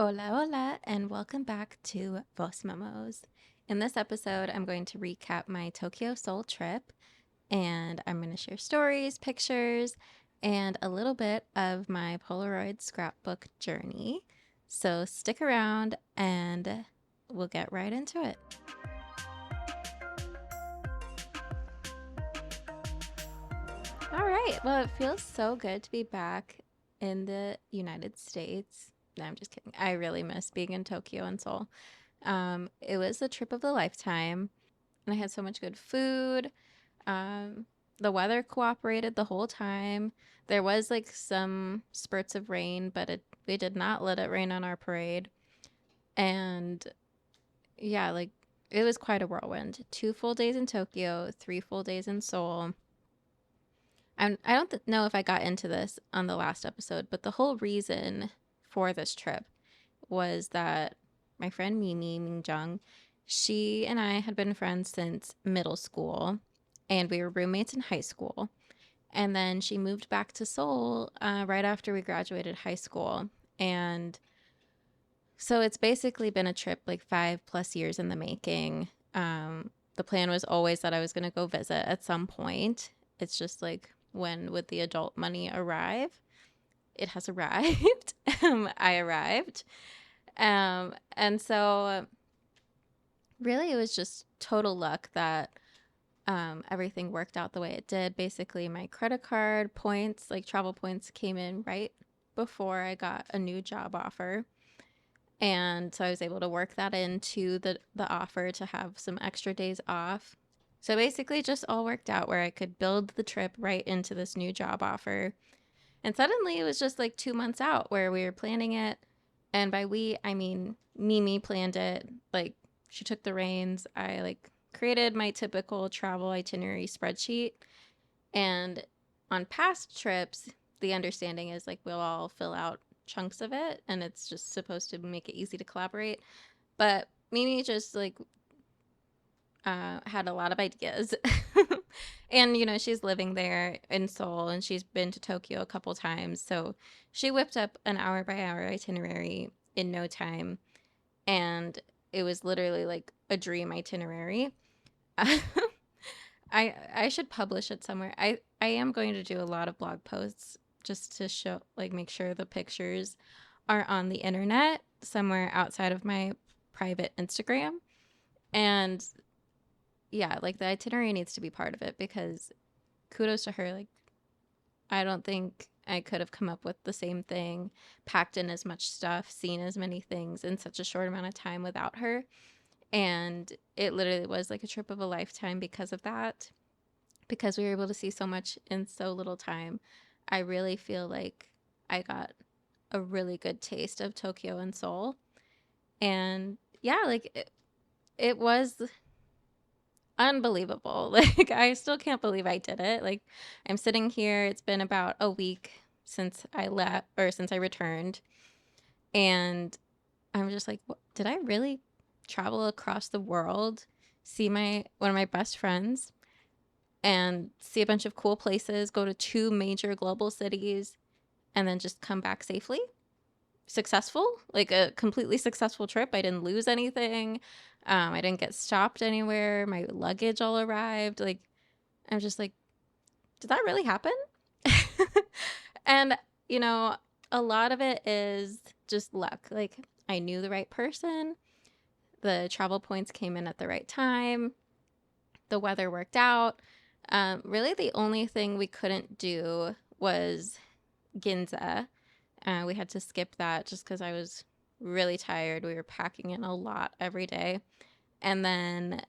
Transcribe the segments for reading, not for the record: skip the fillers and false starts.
Hola, hola, and welcome back to Voz Memos. In this episode, I'm going to recap my Tokyo Seoul trip, and I'm going to share stories, pictures, and a little bit of my Polaroid scrapbook journey. So stick around and we'll get right into it. All right, well, it feels so good to be back in the United States. No, I'm just kidding. I really miss being in Tokyo and Seoul. It was a trip of a lifetime, and I had so much good food. Um, the weather cooperated the whole time. There was like some spurts of rain, but we did not let it rain on our parade. And yeah, like it was quite a whirlwind. 2 full days in Tokyo, 3 full days in Seoul. I don't know if I got into this on the last episode, but the whole reason for this trip was that my friend Mimi Mingjung, she and I had been friends since middle school, and we were roommates in high school. And then she moved back to Seoul right after we graduated high school. And so it's basically been a trip like 5+ years in the making. The plan was always that I was going to go visit at some point. It's just like, when would the adult money arrive? It has arrived. I arrived. And so really it was just total luck that everything worked out the way it did. Basically, my credit card points, like travel points, came in right before I got a new job offer. And so I was able to work that into the offer to have some extra days off. So basically, just all worked out where I could build the trip right into this new job offer. And suddenly it was just like 2 months out where we were planning it. And by we, I mean Mimi planned it. Like, she took the reins. I like created my typical travel itinerary spreadsheet. And on past trips, the understanding is like we'll all fill out chunks of it and it's just supposed to make it easy to collaborate. But Mimi just like had a lot of ideas. And, she's living there in Seoul and she's been to Tokyo a couple times. So she whipped up an hour by hour itinerary in no time. And it was literally like a dream itinerary. I should publish it somewhere. I am going to do a lot of blog posts just to show, like, make sure the pictures are on the internet somewhere outside of my private Instagram. And yeah, like the itinerary needs to be part of it because kudos to her. Like, I don't think I could have come up with the same thing, packed in as much stuff, seen as many things in such a short amount of time without her. And it literally was like a trip of a lifetime because of that, because we were able to see so much in so little time. I really feel like I got a really good taste of Tokyo and Seoul. And yeah, like it was unbelievable. Like, I still can't believe I did it. Like, I'm sitting here, it's been about a week since I left or since I returned. And I'm just like, did I really travel across the world, see one of my best friends, and see a bunch of cool places, go to 2 major global cities, and then just come back safely? Successful, like a completely successful trip. I didn't lose anything. I didn't get stopped anywhere. My luggage all arrived. Like, I'm just like, did that really happen? And, you know, a lot of it is just luck. Like, I knew the right person. The travel points came in at the right time. The weather worked out. Really, the only thing we couldn't do was Ginza. We had to skip that just because I was really tired. We were packing in a lot every day. And then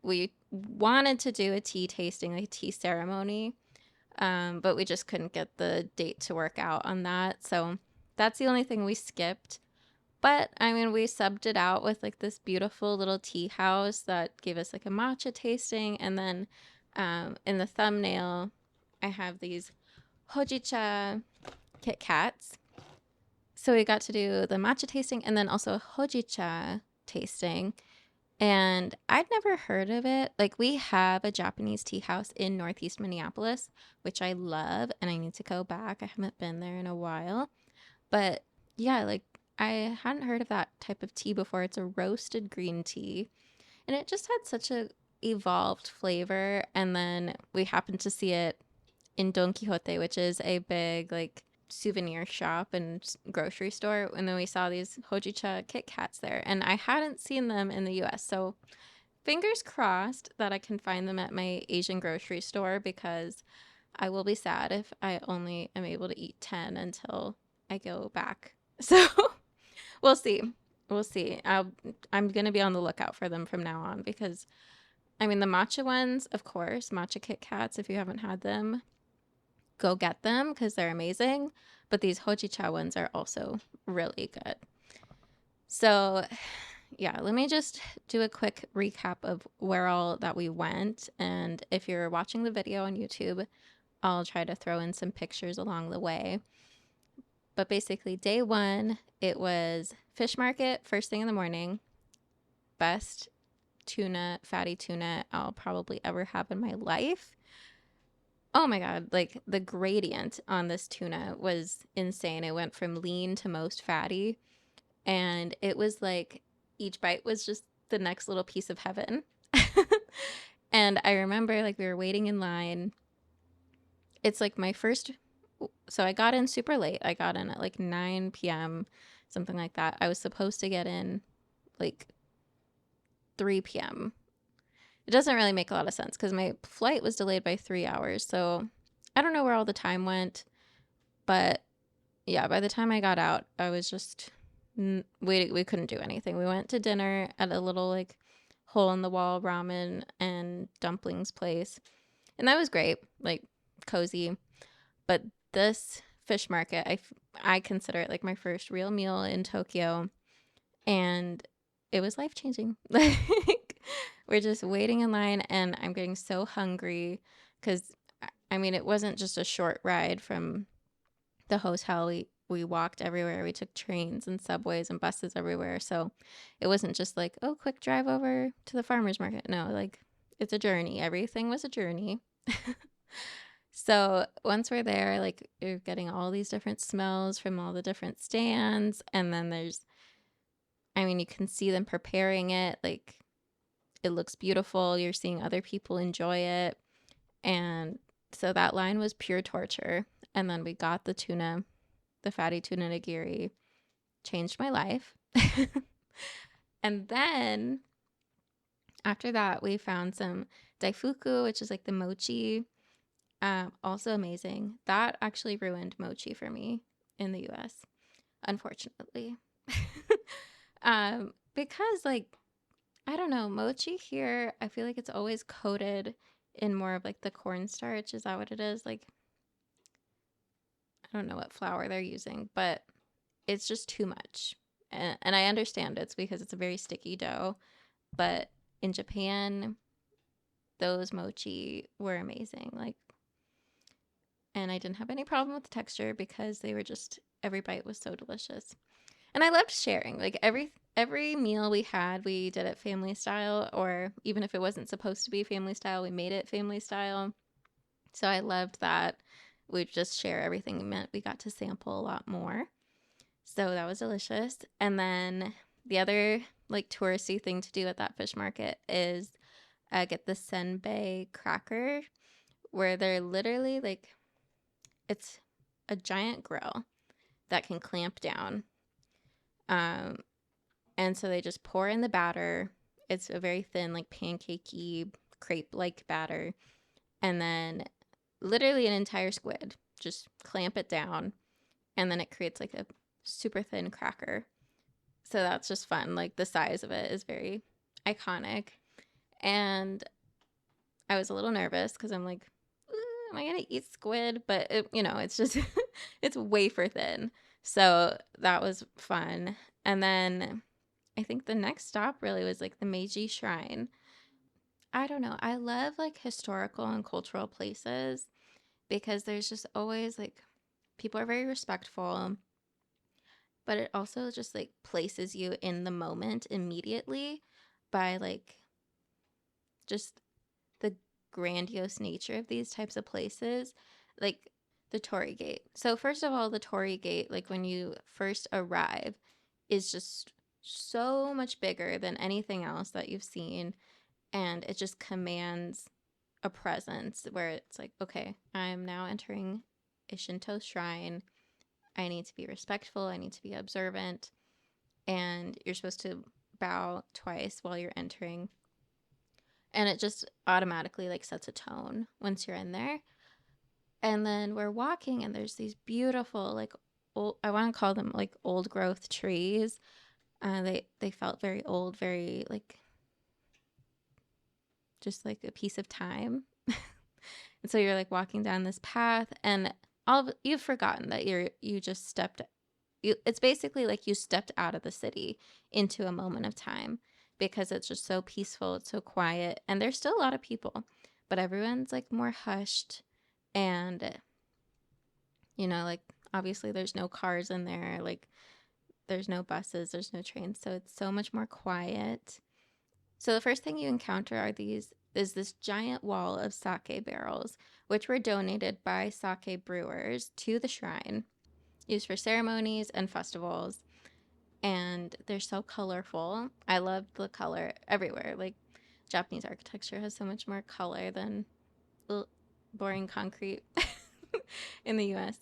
we wanted to do a tea tasting, like a tea ceremony, but we just couldn't get the date to work out on that. So that's the only thing we skipped. But I mean, we subbed it out with like this beautiful little tea house that gave us like a matcha tasting. And then in the thumbnail, I have these hojicha Kit Kats. So we got to do the matcha tasting and then also a hojicha tasting. And I'd never heard of it. Like, we have a Japanese tea house in Northeast Minneapolis, which I love, and I need to go back. I haven't been there in a while. But yeah, like, I hadn't heard of that type of tea before. It's a roasted green tea, and it just had such a evolved flavor. And then we happened to see it in Don Quixote, which is a big like souvenir shop and grocery store. And then we saw these hojicha Kit Kats there, and I hadn't seen them in the U.S. So fingers crossed that I can find them at my Asian grocery store, because I will be sad if I only am able to eat 10 until I go back. So we'll see. We'll see. I'm going to be on the lookout for them from now on, because I mean, the matcha ones, of course, matcha Kit Kats, if you haven't had them, go get them because they're amazing. But these hojicha ones are also really good. So, yeah, let me just do a quick recap of where all that we went. And if you're watching the video on YouTube, I'll try to throw in some pictures along the way. But basically, day one, it was fish market first thing in the morning. Best tuna, fatty tuna I'll probably ever have in my life. Oh my God, like the gradient on this tuna was insane. It went from lean to most fatty, and it was like each bite was just the next little piece of heaven. And I remember like we were waiting in line. It's like my first, so I got in super late. I got in at like 9 p.m., something like that. I was supposed to get in like 3 p.m. It doesn't really make a lot of sense because my flight was delayed by 3 hours. So I don't know where all the time went. But yeah, by the time I got out, I was just, we couldn't do anything. We went to dinner at a little like hole in the wall ramen and dumplings place. And that was great, like cozy. But this fish market, I consider it like my first real meal in Tokyo. And it was life changing. Like, we're just waiting in line, and I'm getting so hungry because, I mean, it wasn't just a short ride from the hotel. We walked everywhere. We took trains and subways and buses everywhere. So it wasn't just like, oh, quick drive over to the farmer's market. No, like it's a journey. Everything was a journey. So once we're there, like you're getting all these different smells from all the different stands. And then I mean, you can see them preparing it. Like it looks beautiful. You're seeing other people enjoy it. And so that line was pure torture. And then we got the tuna, the fatty tuna nigiri, changed my life. And then after that, we found some daifuku, which is like the mochi. Also amazing. That actually ruined mochi for me in the US, unfortunately. Because like, I don't know, mochi here, I feel like it's always coated in more of like the cornstarch. Is that what it is? Like, I don't know what flour they're using, but it's just too much. And I understand it's because it's a very sticky dough, but in Japan, those mochi were amazing. Like, and I didn't have any problem with the texture because they were just, every bite was so delicious. And I loved sharing. Like every meal we had, we did it family style, or even if it wasn't supposed to be family style, we made it family style. So I loved that. We'd just share everything. It meant we got to sample a lot more. So that was delicious. And then the other like touristy thing to do at that fish market is get the senbei cracker, where they're literally like, it's a giant grill that can clamp down. And so they just pour in the batter. It's a very thin, like pancakey, crepe-like batter. And then literally an entire squid. Just clamp it down. And then it creates like a super thin cracker. So that's just fun. Like the size of it is very iconic. And I was a little nervous because I'm like, am I going to eat squid? But, it's just, it's wafer thin. So that was fun. And then I think the next stop really was like the Meiji Shrine. I don't know. I love like historical and cultural places because there's just always like people are very respectful, but it also just like places you in the moment immediately by like just the grandiose nature of these types of places, like the Torii Gate. So first of all, the Torii Gate, like when you first arrive, is just so much bigger than anything else that you've seen, and it just commands a presence where it's like, okay, I'm now entering a Shinto shrine. I need to be respectful, I need to be observant, and you're supposed to bow twice while you're entering. And it just automatically like sets a tone once you're in there. And then we're walking, and there's these beautiful like old, I want to call them like old growth trees. They felt very old, very like just like a piece of time. And so you're like walking down this path, and you've forgotten that you just stepped. It's basically like you stepped out of the city into a moment of time, because it's just so peaceful, it's so quiet, and there's still a lot of people, but everyone's like more hushed, and like obviously there's no cars in there, like there's no buses, there's no trains, so it's so much more quiet. So the first thing you encounter is this giant wall of sake barrels, which were donated by sake brewers to the shrine, used for ceremonies and festivals. And they're so colorful. I love the color everywhere. Like, Japanese architecture has so much more color than boring concrete in the US.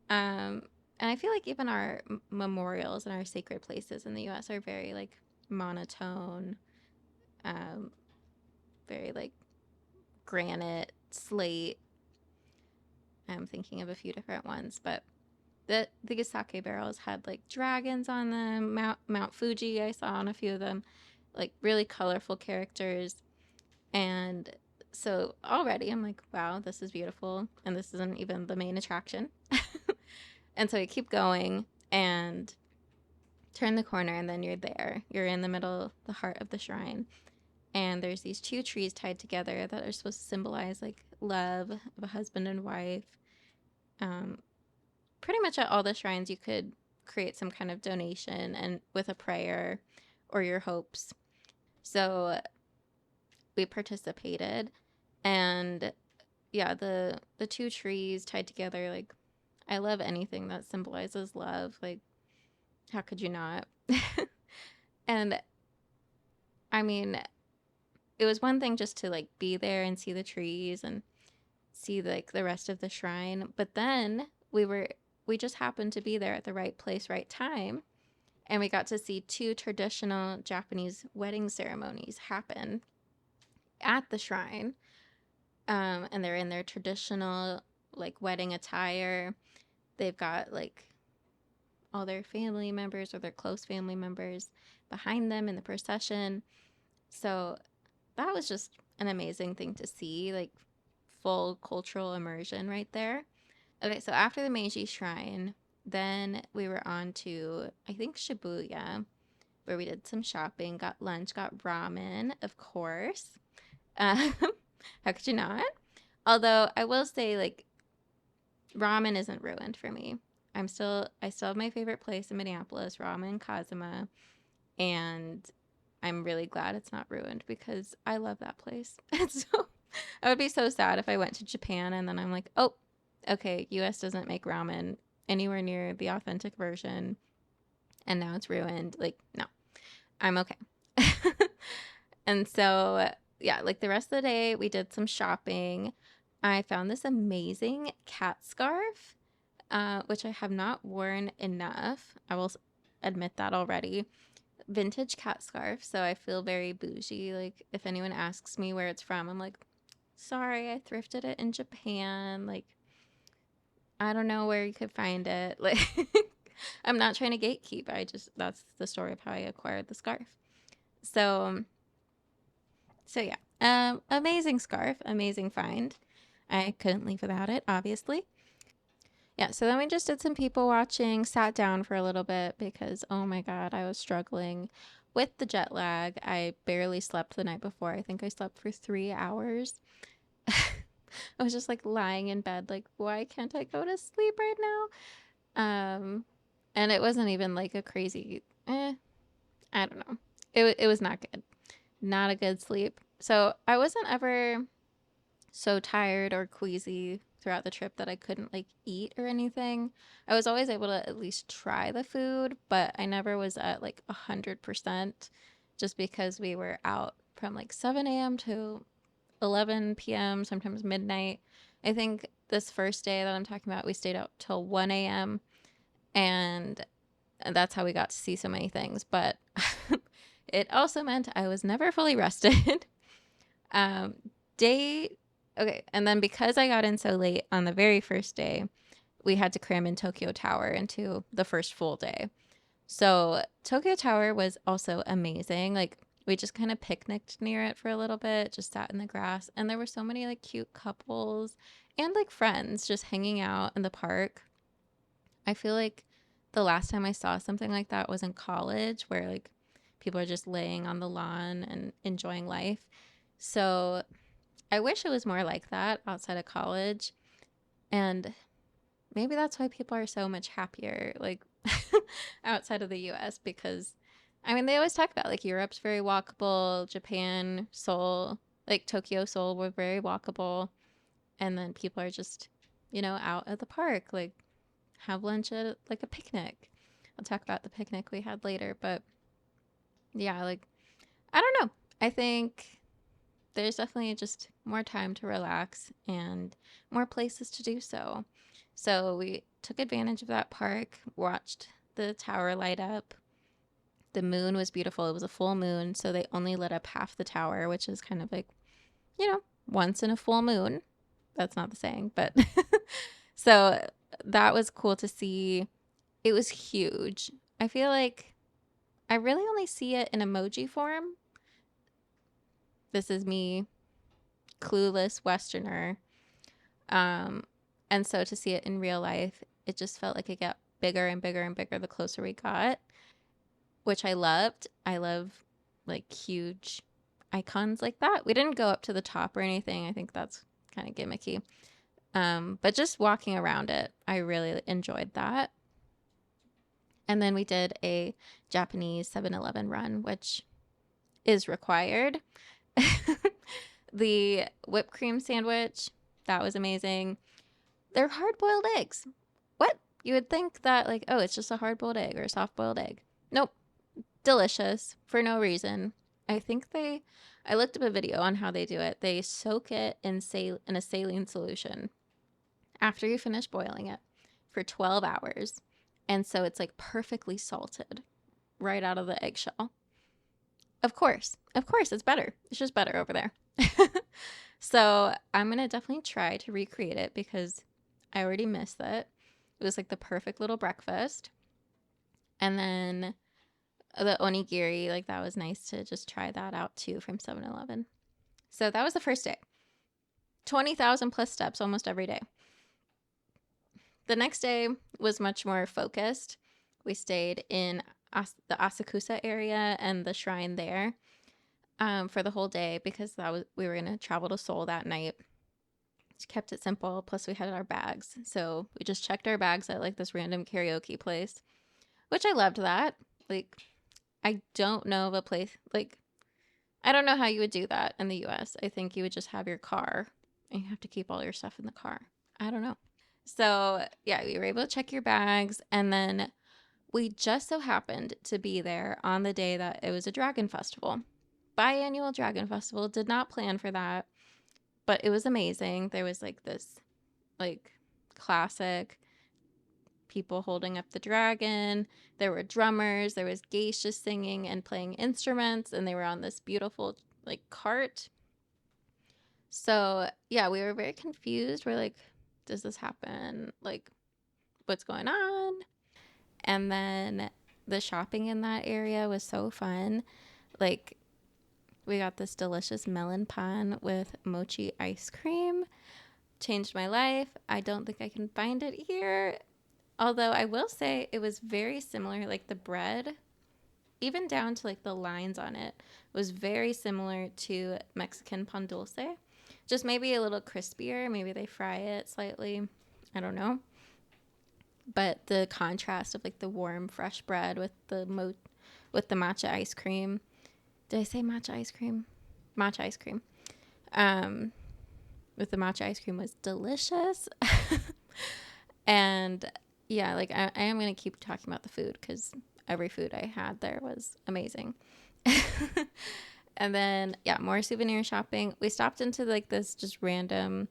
And I feel like even our memorials and our sacred places in the US are very like monotone, um, very like granite, slate. I'm thinking of a few different ones, but the sake barrels had like dragons on them. Mount Fuji, I saw on a few of them, like really colorful characters. And so already I'm like, wow, this is beautiful, and this isn't even the main attraction. And so I keep going and turn the corner, and then you're there. You're in the middle, the heart of the shrine. And there's these two trees tied together that are supposed to symbolize like love of a husband and wife. Um, Pretty much at all the shrines, you could create some kind of donation and with a prayer or your hopes. So we participated, and yeah, the two trees tied together, like I love anything that symbolizes love. Like, how could you not? And I mean, it was one thing just to like be there and see the trees and see like the rest of the shrine, but then we just happened to be there at the right place, right time, and we got to see two traditional Japanese wedding ceremonies happen at the shrine. And they're in their traditional like wedding attire. They've got like all their family members or their close family members behind them in the procession. So that was just an amazing thing to see, like full cultural immersion right there. Okay, so after the Meiji Shrine, then we were on to, I think, Shibuya, where we did some shopping, got lunch, got ramen, of course. Um, how could you not? Although I will say, like, ramen isn't ruined for me. I still have my favorite place in Minneapolis, Ramen Kazuma, and I'm really glad it's not ruined because I love that place. And so I would be so sad if I went to Japan and then I'm like, oh, okay, US doesn't make ramen anywhere near the authentic version, and now it's ruined. Like, no, I'm okay. And so, yeah, like the rest of the day, we did some shopping. I found this amazing cat scarf, which I have not worn enough. I will admit that already. Vintage cat scarf, so I feel very bougie. Like, if anyone asks me where it's from, I'm like, sorry, I thrifted it in Japan. Like, I don't know where you could find it. Like, I'm not trying to gatekeep. That's the story of how I acquired the scarf. So, so yeah, amazing scarf, amazing find. I couldn't leave without it, obviously. Yeah, so then we just did some people watching, sat down for a little bit because, oh my God, I was struggling with the jet lag. I barely slept the night before. I think I slept for 3 hours. I was just like lying in bed, like, why can't I go to sleep right now? And it wasn't even like a crazy, I don't know. It was not good. Not a good sleep. So I wasn't ever so tired or queasy throughout the trip that I couldn't like eat or anything. I was always able to at least try the food, but I never was at like 100% just because we were out from like 7 a.m. to 11 p.m., sometimes midnight. I think this first day that I'm talking about, we stayed out till 1 a.m. and that's how we got to see so many things. But it also meant I was never fully rested. um, day, okay. And then because I got in so late on the very first day, we had to cram in Tokyo Tower into the first full day. So Tokyo Tower was also amazing. Like we just kind of picnicked near it for a little bit, just sat in the grass, and there were so many like cute couples and like friends just hanging out in the park. I feel like the last time I saw something like that was in college where like people are just laying on the lawn and enjoying life. So I wish it was more like that outside of college. And maybe that's why people are so much happier like outside of the US because I mean they always talk about like Europe's very walkable, Japan, Seoul, like Tokyo, Seoul were very walkable, and then people are just, out at the park, like have lunch at like a picnic. I'll talk about the picnic we had later, but yeah, like I don't know. I think there's definitely just more time to relax and more places to do so. So we took advantage of that park, watched the tower light up. The moon was beautiful. It was a full moon, so they only lit up half the tower, which is kind of like, once in a full moon. That's not the saying, but so that was cool to see. It was huge. I feel like I really only see it in emoji form. This is me, clueless Westerner. Um, and so to see it in real life, it just felt like it got bigger and bigger and bigger the closer we got, which I loved. I love like huge icons like that. We didn't go up to the top or anything. I think that's kind of gimmicky. But just walking around it, I really enjoyed that. And then we did a Japanese 7-Eleven run, which is required. The whipped cream sandwich, that was amazing. They're hard boiled eggs. What? You would think that, like, oh, it's just a hard boiled egg or a soft boiled egg. Nope. Delicious for no reason. I looked up a video on how they do it. They soak it in a saline solution after you finish boiling it for 12 hours. And so it's like perfectly salted right out of the eggshell. Of course, it's better. It's just better over there. So I'm going to definitely try to recreate it because I already missed it. It was like the perfect little breakfast. And then the onigiri, like that was nice to just try that out too from 7-Eleven. So that was the first day. 20,000 plus steps almost every day. The next day was much more focused. We stayed in the Asakusa area and the shrine there for the whole day because we were going to travel to Seoul that night. Just kept it simple. Plus, we had our bags. So we just checked our bags at like this random karaoke place, which I loved that. Like, I don't know of a place, like, I don't know how you would do that in the US. I think you would just have your car and you have to keep all your stuff in the car. I don't know. So, yeah, we were able to check your bags. And then we just so happened to be there on the day that it was a dragon festival. Biannual dragon festival. Did not plan for that, but it was amazing. There was like this like classic people holding up the dragon. There were drummers. There was geishas singing and playing instruments, and they were on this beautiful like cart. So yeah, we were very confused. We're like, does this happen? Like, what's going on? And then the shopping in that area was so fun. Like, we got this delicious melon pan with mochi ice cream. Changed my life. I don't think I can find it here. Although I will say it was very similar, like the bread, even down to like the lines on it, was very similar to Mexican pan dulce. Just maybe a little crispier. Maybe they fry it slightly. I don't know. But the contrast of like the warm, fresh bread with the matcha ice cream. Did I say matcha ice cream? Matcha ice cream. with the matcha ice cream was delicious. And yeah, like I am going to keep talking about the food because every food I had there was amazing. And then, yeah, more souvenir shopping. We stopped into like this just random,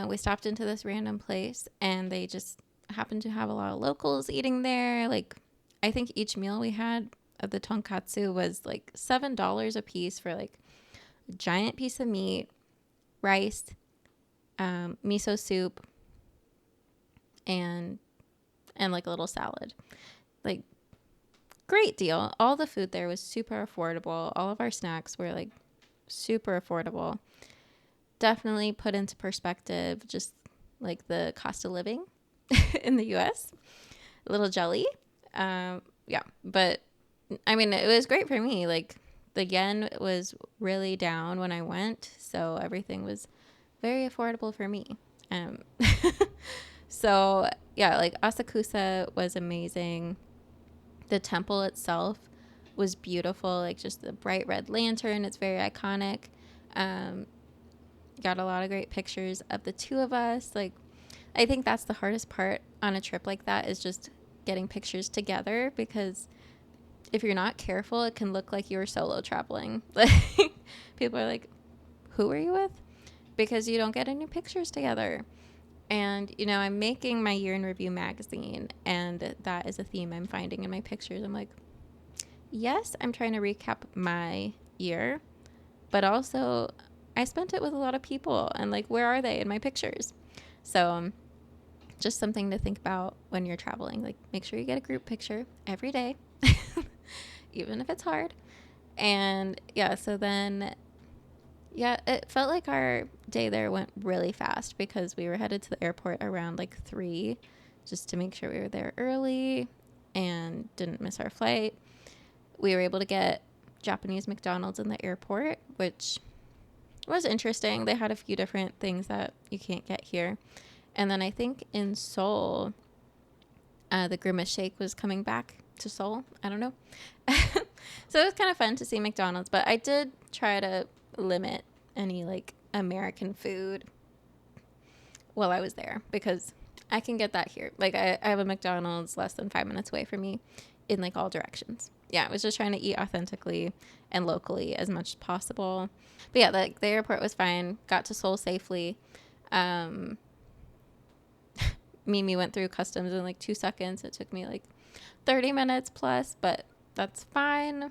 we stopped into this random place and they just happened to have a lot of locals eating there. Like, I think each meal we had of the tonkatsu was like $7 a piece for like a giant piece of meat, rice, miso soup, and like a little salad. Like, great deal. All the food there was super affordable. All of our snacks were like super affordable. Definitely put into perspective just like the cost of living in the US. A little jelly. Yeah, but I mean, it was great for me. Like, the yen was really down when I went, so everything was very affordable for me. Um, so yeah, like Asakusa was amazing. The temple itself was beautiful, like just the bright red lantern. It's very iconic. Um, got a lot of great pictures of the two of us. Like, I think that's the hardest part on a trip like that is just getting pictures together, because if you're not careful, it can look like you're solo traveling. Like, people are like, who are you with? Because you don't get any pictures together. And, you know, I'm making my year in review magazine, and that is a theme I'm finding in my pictures. I'm like, yes, I'm trying to recap my year, but also I spent it with a lot of people, and like, where are they in my pictures? So just something to think about when you're traveling. Like, make sure you get a group picture every day, even if it's hard. And yeah, so then, yeah, it felt like our day there went really fast because we were headed to the airport around like 3, just to make sure we were there early and didn't miss our flight. We were able to get Japanese McDonald's in the airport, which was interesting. They had a few different things that you can't get here. And then I think in Seoul, the Grimace Shake was coming back to Seoul. I don't know. So it was kind of fun to see McDonald's, but I did try to limit any like American food while I was there, because I can get that here. Like, I have a McDonald's less than 5 minutes away from me in like all directions. Yeah, I was just trying to eat authentically and locally as much as possible. But yeah, the airport was fine. Got to Seoul safely. Mimi went through customs in like 2 seconds. It took me like 30 minutes plus, but that's fine.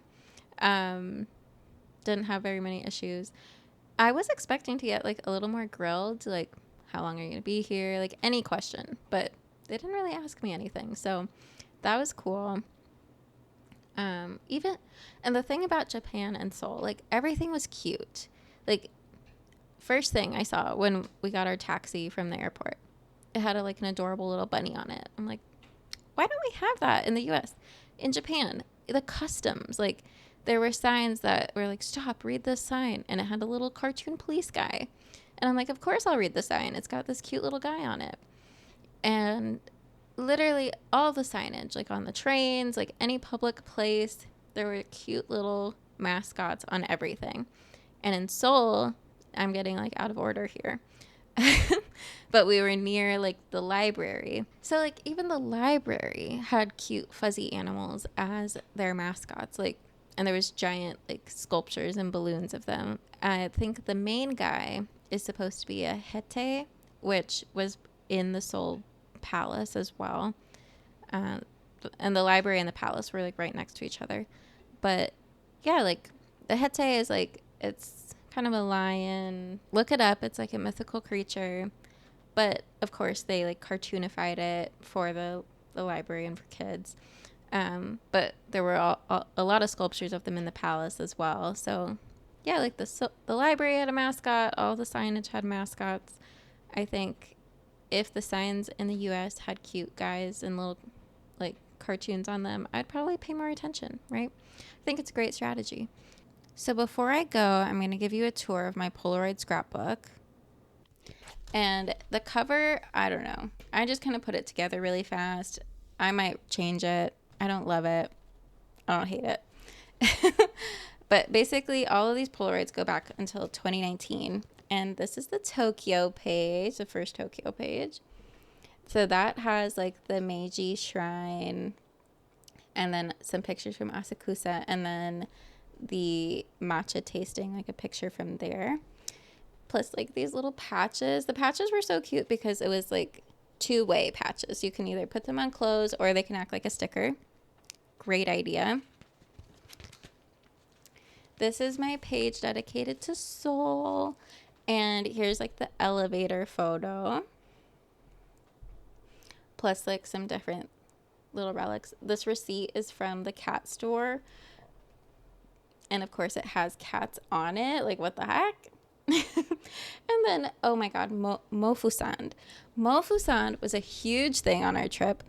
Didn't have very many issues. I was expecting to get like a little more grilled, like, how long are you going to be here? Like, any question, but they didn't really ask me anything. So that was cool. And the thing about Japan and Seoul, like, everything was cute. Like, first thing I saw when we got our taxi from the airport, it had like an adorable little bunny on it. I'm like, why don't we have that in the US? In Japan, the customs, like, there were signs that were like, stop, read this sign. And it had a little cartoon police guy. And I'm like, of course I'll read the sign. It's got this cute little guy on it. And literally all the signage, like on the trains, like any public place, there were cute little mascots on everything. And in Seoul, I'm getting like out of order here. But we were near like the library. So like even the library had cute fuzzy animals as their mascots. Like, and there was giant like sculptures and balloons of them. I think the main guy is supposed to be a hete, which was in the Seoul Palace as well. And the library and the palace were like right next to each other. But yeah, like the hete is like, it's kind of a lion. Look it up. It's like a mythical creature. But of course they like cartoonified it for the library and for kids. But there were a lot of sculptures of them in the palace as well. So yeah, like the library had a mascot. All the signage had mascots. I think if the signs in the US had cute guys and little like cartoons on them, I'd probably pay more attention, right? I think it's a great strategy. So before I go, I'm going to give you a tour of my Polaroid scrapbook. And the cover, I don't know. I just kind of put it together really fast. I might change it. I don't love it. I don't hate it. But basically, all of these Polaroids go back until 2019. And this is the Tokyo page, the first Tokyo page. So that has like the Meiji Shrine and then some pictures from Asakusa, and then the matcha tasting, like a picture from there. Plus like these little patches. The patches were so cute because it was like two-way patches. You can either put them on clothes or they can act like a sticker. Great idea. This is my page dedicated to Seoul. And here's like the elevator photo. Plus like some different little relics. This receipt is from the cat store. And of course it has cats on it. Like what the heck? And then, oh my god, Mofusand. Mofusand was a huge thing on our trip.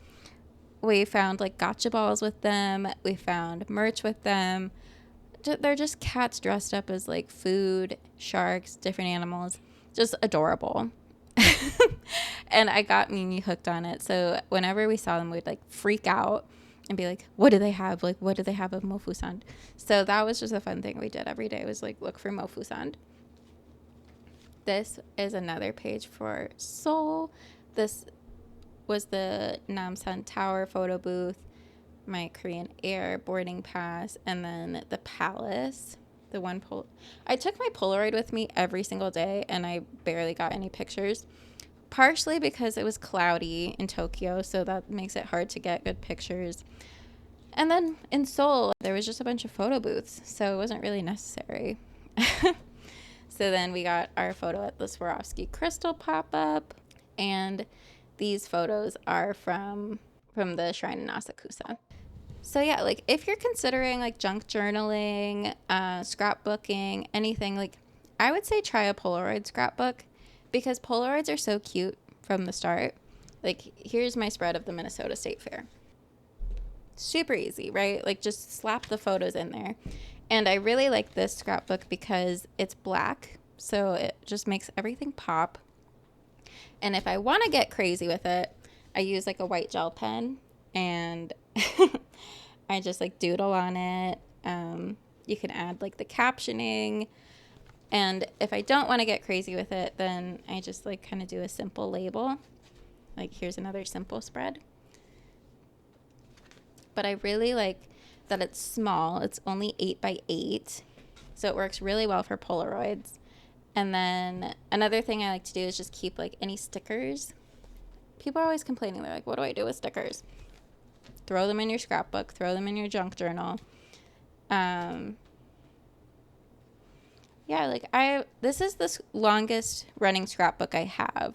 We found like gotcha balls with them. We found merch with them. They're just cats dressed up as like food, sharks, different animals. Just adorable. And I got Mimi hooked on it. So whenever we saw them, we'd like freak out and be like, what do they have? Like, what do they have of Mofusand? So that was just a fun thing we did every day, was like look for Mofusand. This is another page for Seoul. This was the Namsan Tower photo booth, my Korean Air boarding pass, and then the palace. I took my Polaroid with me every single day, and I barely got any pictures. Partially because it was cloudy in Tokyo, so that makes it hard to get good pictures. And then in Seoul, there was just a bunch of photo booths, so it wasn't really necessary. So then we got our photo at the Swarovski crystal pop-up, and these photos are from the shrine in Asakusa. So yeah, like if you're considering like junk journaling, scrapbooking, anything, like I would say try a Polaroid scrapbook, because Polaroids are so cute from the start. Like here's my spread of the Minnesota State Fair. Super easy, right? Like just slap the photos in there. And I really like this scrapbook because it's black, so it just makes everything pop. And if I want to get crazy with it, I use like a white gel pen, and I just like doodle on it. You can add like the captioning. And if I don't want to get crazy with it, then I just like kind of do a simple label. Like here's another simple spread. But I really like that it's small. It's only 8x8. So it works really well for Polaroids. And then another thing I like to do is just keep like any stickers. People are always complaining. They're like, what do I do with stickers? Throw them in your scrapbook. Throw them in your junk journal. Yeah, like this is the longest running scrapbook I have.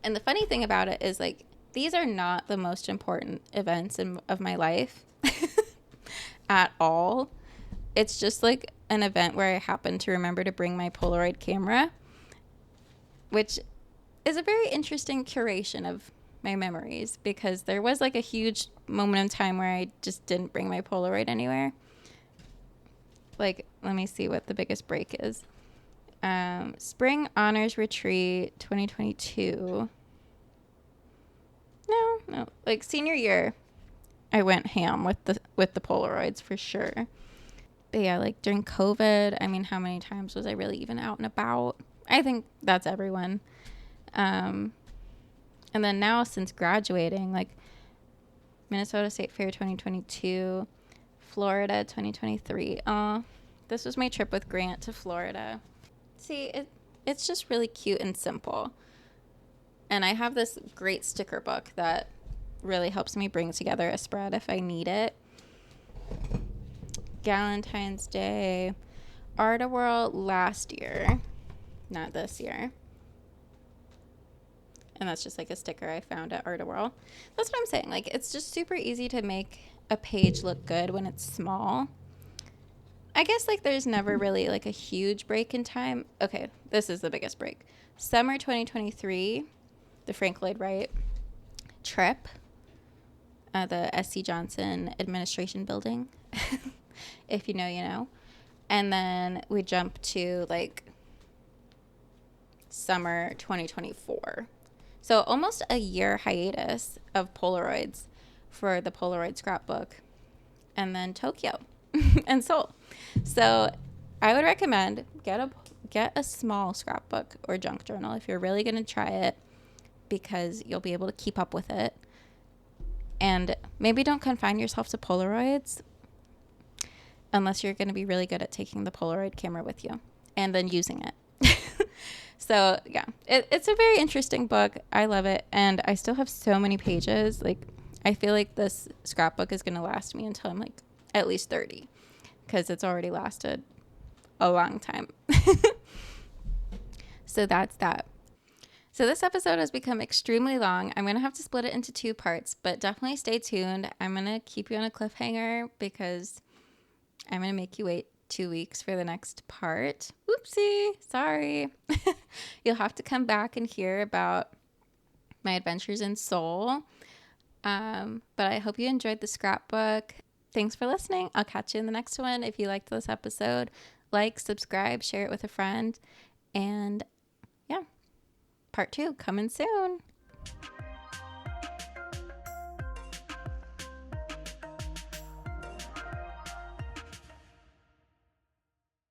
And the funny thing about it is like these are not the most important events of my life at all. It's just like an event where I happen to remember to bring my Polaroid camera, which is a very interesting curation of my memories, because there was like a huge moment in time where I just didn't bring my Polaroid anywhere. Like, let me see what the biggest break is. Spring Honors Retreat 2022. No, like senior year, I went ham with the Polaroids for sure. But yeah, like during COVID, I mean, how many times was I really even out and about? I think that's everyone. And then now since graduating, like Minnesota State Fair 2022, Florida 2023. This was my trip with Grant to Florida. See, it's just really cute and simple. And I have this great sticker book that really helps me bring together a spread if I need it. Valentine's Day, Art-A-Whirl last year, not this year. And that's just like a sticker I found at Art-A-Whirl. That's what I'm saying. Like, it's just super easy to make a page look good when it's small. I guess like there's never really like a huge break in time. Okay, this is the biggest break. Summer 2023, the Frank Lloyd Wright trip, the SC Johnson Administration Building. If you know, you know. And then we jump to like summer 2024. So almost a year hiatus of Polaroids for the Polaroid scrapbook. And then Tokyo and Seoul. So I would recommend get get a small scrapbook or junk journal if you're really going to try it, because you'll be able to keep up with it. And maybe don't confine yourself to Polaroids unless you're going to be really good at taking the Polaroid camera with you and then using it. So yeah, it's a very interesting book. I love it. And I still have so many pages. Like, I feel like this scrapbook is going to last me until I'm like at least 30, because it's already lasted a long time. So that's that. So this episode has become extremely long. I'm going to have to split it into 2 parts, but definitely stay tuned. I'm going to keep you on a cliffhanger because I'm going to make you wait 2 weeks for the next part. Oopsie, sorry. You'll have to come back and hear about my adventures in Seoul. But I hope you enjoyed the scrapbook. Thanks for listening. I'll catch you in the next one. If you liked this episode, like, subscribe, share it with a friend. And yeah, part 2 coming soon.